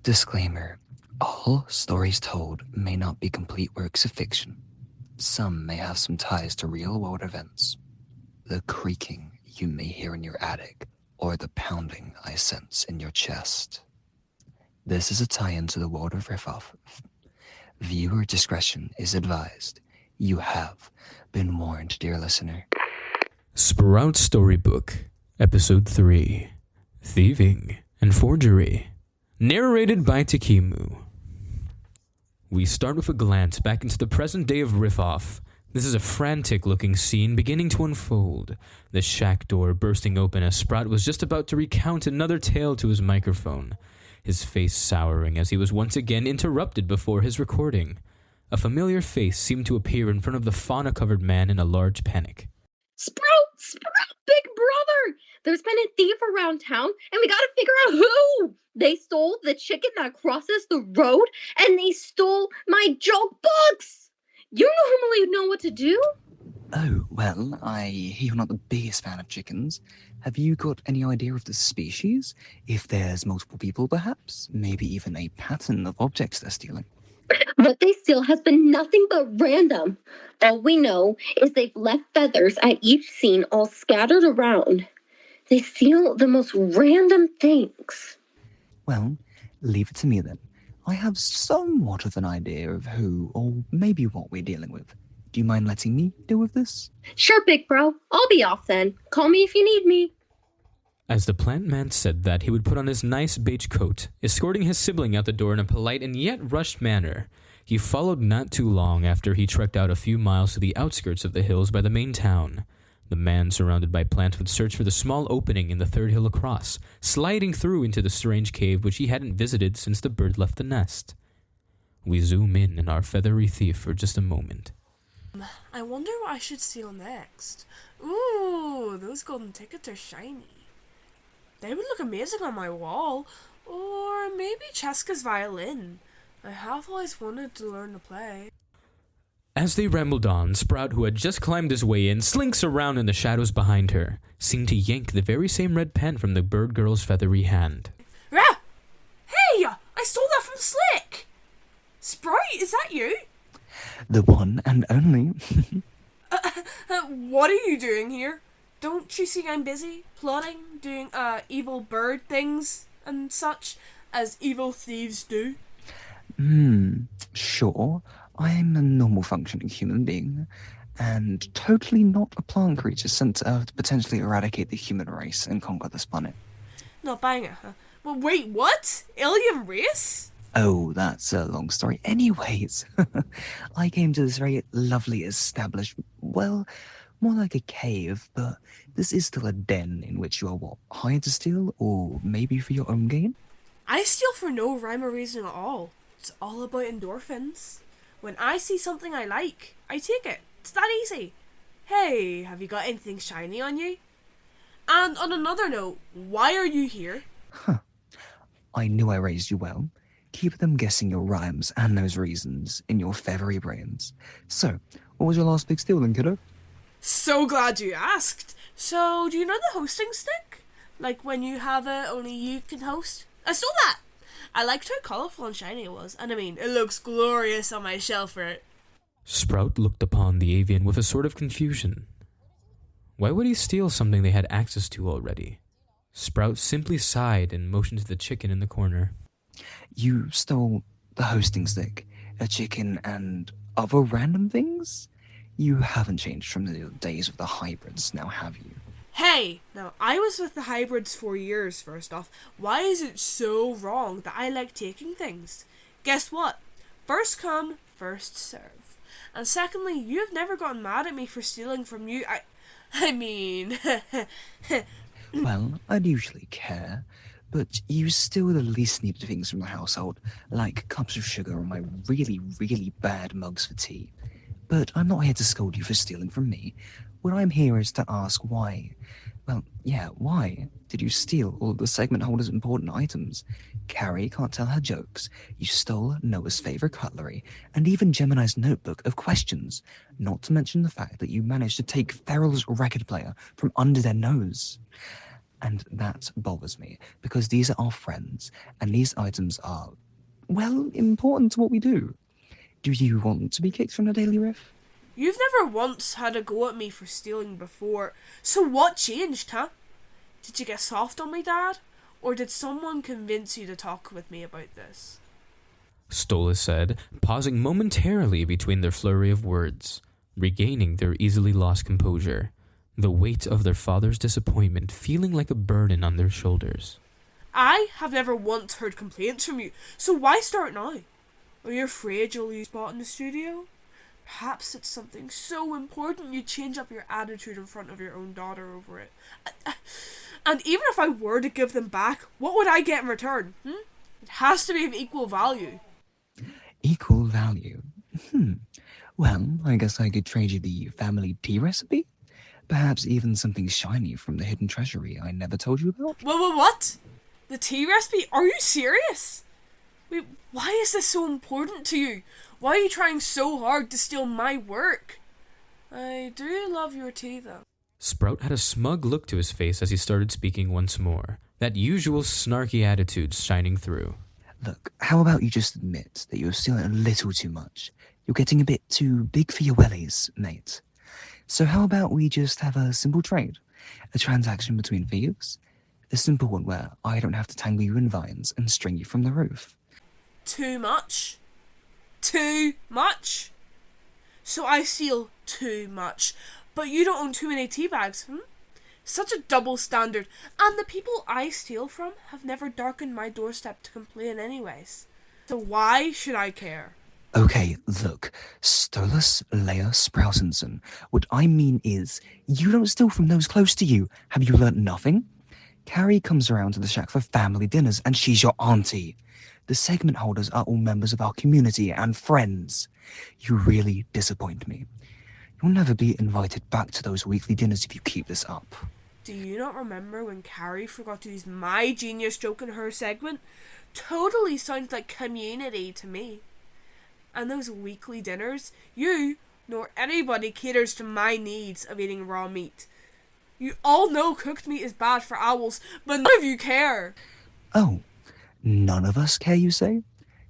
Disclaimer: all stories told may not be complete works of fiction. Some may have some ties to real-world events. The creaking you may hear in your attic, or the pounding I sense in your chest. This is a tie-in to the world of Riff-Off. Viewer discretion is advised. You have been warned, dear listener. SPROUT'S Storybook, Episode 3, Thieving and Forgery. Narrated by Takimu. We start with a glance back into the present day of Riff-Off. This is a frantic-looking scene beginning to unfold, the shack door bursting open as Sprout was just about to recount another tale to his microphone, his face souring as he was once again interrupted before his recording. A familiar face seemed to appear in front of the fauna-covered man in a large panic. Sprout, big brother! There's been a thief around town, and we gotta figure out who! They stole the chicken that crosses the road, and they stole my joke books! You normally know what to do? Oh, well, I hear you're not the biggest fan of chickens. Have you got any idea of the species? If there's multiple people, perhaps? Maybe even a pattern of objects they're stealing? What they steal has been nothing but random. All we know is they've left feathers at each scene all scattered around. They steal the most random things. Well, leave it to me then. I have somewhat of an idea of who, or maybe what we're dealing with. Do you mind letting me deal with this? Sure, big bro. I'll be off then. Call me if you need me. As the plant man said that, he would put on his nice beige coat, escorting his sibling out the door in a polite and yet rushed manner. He followed not too long after he trekked out a few miles to the outskirts of the hills by the main town. The man, surrounded by plants, would search for the small opening in the third hill across, sliding through into the strange cave which he hadn't visited since the bird left the nest. We zoom in our feathery thief for just a moment. I wonder what I should steal next. Ooh, those golden tickets are shiny. They would look amazing on my wall. Or maybe Cheska's violin. I have always wanted to learn to play. As they rambled on, Sprout, who had just climbed his way in, slinks around in the shadows behind her, seemed to yank the very same red pen from the bird girl's feathery hand. Ah! Hey! I stole that from Slick! Sprite, is that you? The one and only. What are you doing here? Don't you see I'm busy plotting, doing evil bird things and such, as evil thieves do? Sure. I'm a normal functioning human being, and totally not a plant creature sent to Earth to potentially eradicate the human race and conquer this planet. Not buying it, huh? Well, wait, what? Alien race? Oh, that's a long story. Anyways, I came to this very lovely established, well, more like a cave, but this is still a den in which you are what, hired to steal, or maybe for your own gain? I steal for no rhyme or reason at all. It's all about endorphins. When I see something I like, I take it. It's that easy. Hey, have you got anything shiny on you? And on another note, why are you here? I knew I raised you well. Keep them guessing your rhymes and those reasons in your feathery brains. So, what was your last big steal then, kiddo? So glad you asked. So, do you know the hosting stick? Like when you have it, only you can host? I stole that! I liked how colourful and shiny it was, and I mean, it looks glorious on my shelf for it. Sprout looked upon the avian with a sort of confusion. Why would he steal something they had access to already? Sprout simply sighed and motioned to the chicken in the corner. You stole the hosting stick, a chicken, and other random things? You haven't changed from the days of the hybrids, now have you? Hey, now I was with the hybrids for years, first off. Why is it so wrong that I like taking things? Guess what? First come, first serve. And secondly, you have never gotten mad at me for stealing from you. I mean... Well, I'd usually care, but you still the least needed things from the household, like cups of sugar or my really, really bad mugs for tea. But I'm not here to scold you for stealing from me. What I'm here is to ask why. Well, yeah, why did you steal all of the segment holder's important items? Carrie can't tell her jokes. You stole Noah's favorite cutlery, and even Gemini's notebook of questions. Not to mention the fact that you managed to take Ferrell's record player from under their nose. And that bothers me, because these are our friends, and these items are, well, important to what we do. Do you want to be kicked from the Daily Riff? You've never once had a go at me for stealing before, so what changed, huh? Did you get soft on me, Dad? Or did someone convince you to talk with me about this? Stola said, pausing momentarily between their flurry of words, regaining their easily lost composure, the weight of their father's disappointment feeling like a burden on their shoulders. I have never once heard complaints from you, so why start now? Are you afraid you'll lose spot in the studio? Perhaps it's something so important you change up your attitude in front of your own daughter over it. And even if I were to give them back, what would I get in return? It has to be of equal value. Equal value? Well, I guess I could trade you the family tea recipe? Perhaps even something shiny from the hidden treasury I never told you about? What? The tea recipe? Are you serious? Wait, why is this so important to you? Why are you trying so hard to steal my work? I do love your tea, though. Sprout had a smug look to his face as he started speaking once more, that usual snarky attitude shining through. Look, how about you just admit that you're stealing a little too much? You're getting a bit too big for your wellies, mate. So how about we just have a simple trade? A transaction between thieves? A simple one where I don't have to tangle you in vines and string you from the roof. Too much? Too much? So I steal too much, but you don't own too many tea bags, Such a double standard, and the people I steal from have never darkened my doorstep to complain anyways. So why should I care? Okay, look, Stolas Leia Sproutinson, what I mean is, you don't steal from those close to you. Have you learnt nothing? Carrie comes around to the shack for family dinners, and she's your auntie. The segment holders are all members of our community and friends. You really disappoint me. You'll never be invited back to those weekly dinners if you keep this up. Do you not remember when Carrie forgot to use my genius joke in her segment? Totally sounds like community to me. And those weekly dinners, you nor anybody caters to my needs of eating raw meat. You all know cooked meat is bad for owls, but none of you care. Oh, none of us care, you say?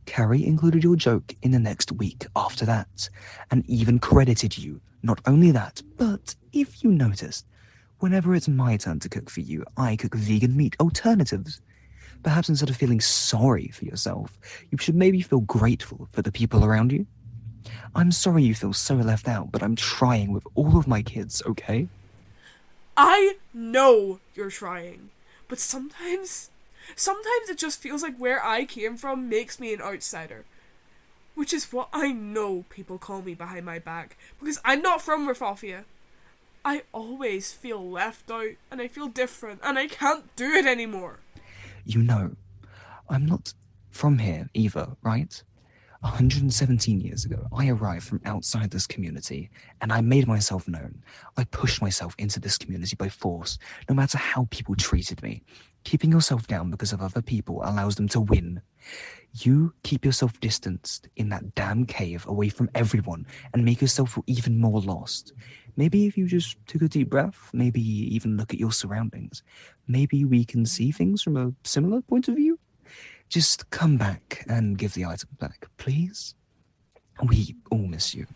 Carrie included your joke in the next week after that, and even credited you. Not only that, but if you noticed, whenever it's my turn to cook for you, I cook vegan meat alternatives. Perhaps instead of feeling sorry for yourself, you should maybe feel grateful for the people around you. I'm sorry you feel so left out, but I'm trying with all of my kids, okay? I know you're trying, but sometimes it just feels like where I came from makes me an outsider. Which is what I know people call me behind my back, because I'm not from Riff-Off. I always feel left out, and I feel different, and I can't do it anymore. You know, I'm not from here either, right? 117 years ago, I arrived from outside this community, and I made myself known. I pushed myself into this community by force, no matter how people treated me. Keeping yourself down because of other people allows them to win. You keep yourself distanced in that damn cave away from everyone and make yourself feel even more lost. Maybe if you just took a deep breath, maybe even look at your surroundings, maybe we can see things from a similar point of view. Just come back and give the item back, please. We all miss you.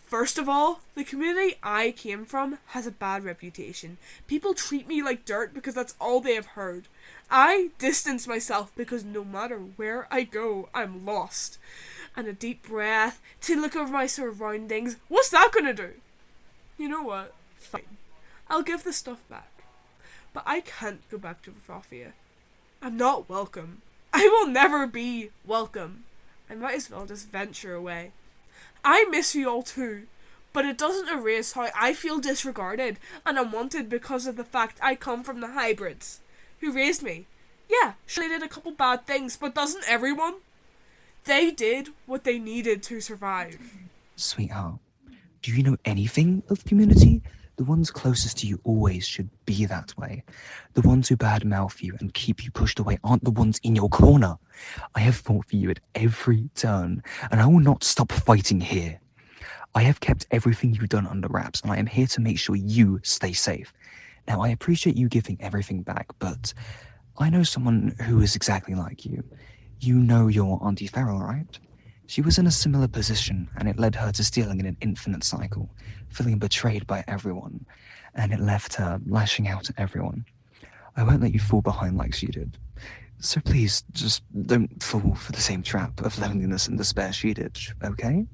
First of all, the community I came from has a bad reputation. People treat me like dirt because that's all they have heard. I distance myself because no matter where I go, I'm lost. And a deep breath to look over my surroundings. What's that gonna do? You know what? Fine. I'll give the stuff back. But I can't go back to Riff-Off. I'm not welcome. I will never be welcome. I might as well just venture away. I miss you all too, but it doesn't erase how I feel disregarded and unwanted because of the fact I come from the hybrids who raised me. Yeah, sure they did a couple bad things, but doesn't everyone? They did what they needed to survive. Sweetheart, do you know anything of community? The ones closest to you always should be that way. The ones who badmouth you and keep you pushed away aren't the ones in your corner. I have fought for you at every turn, and I will not stop fighting here. I have kept everything you've done under wraps, and I am here to make sure you stay safe. Now, I appreciate you giving everything back, but I know someone who is exactly like you. You know your Auntie Farrell, right? She was in a similar position, and it led her to stealing in an infinite cycle, feeling betrayed by everyone, and it left her lashing out at everyone. I won't let you fall behind like she did. So please, just don't fall for the same trap of loneliness and despair she did, okay?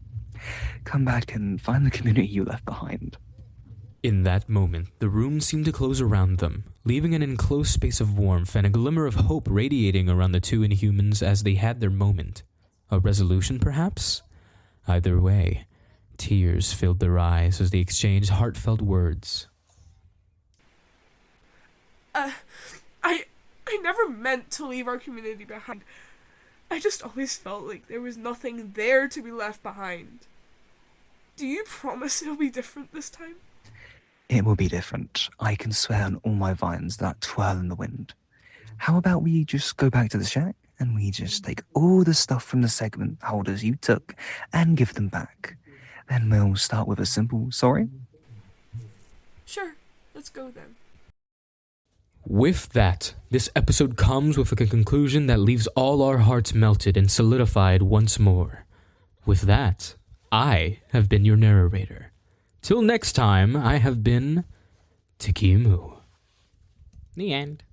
Come back and find the community you left behind. In that moment, the room seemed to close around them, leaving an enclosed space of warmth and a glimmer of hope radiating around the two Inhumans as they had their moment. A resolution, perhaps? Either way, tears filled their eyes as they exchanged heartfelt words. I never meant to leave our community behind. I just always felt like there was nothing there to be left behind. Do you promise it'll be different this time? It will be different. I can swear on all my vines that twirl in the wind. How about we just go back to the shack and we just take all the stuff from the segment holders you took and give them back? Then we'll start with a simple sorry. Sure, let's go then. With that, this episode comes with a conclusion that leaves all our hearts melted and solidified once more. With that, I have been your narrator. Till next time, I have been Takimu. The end.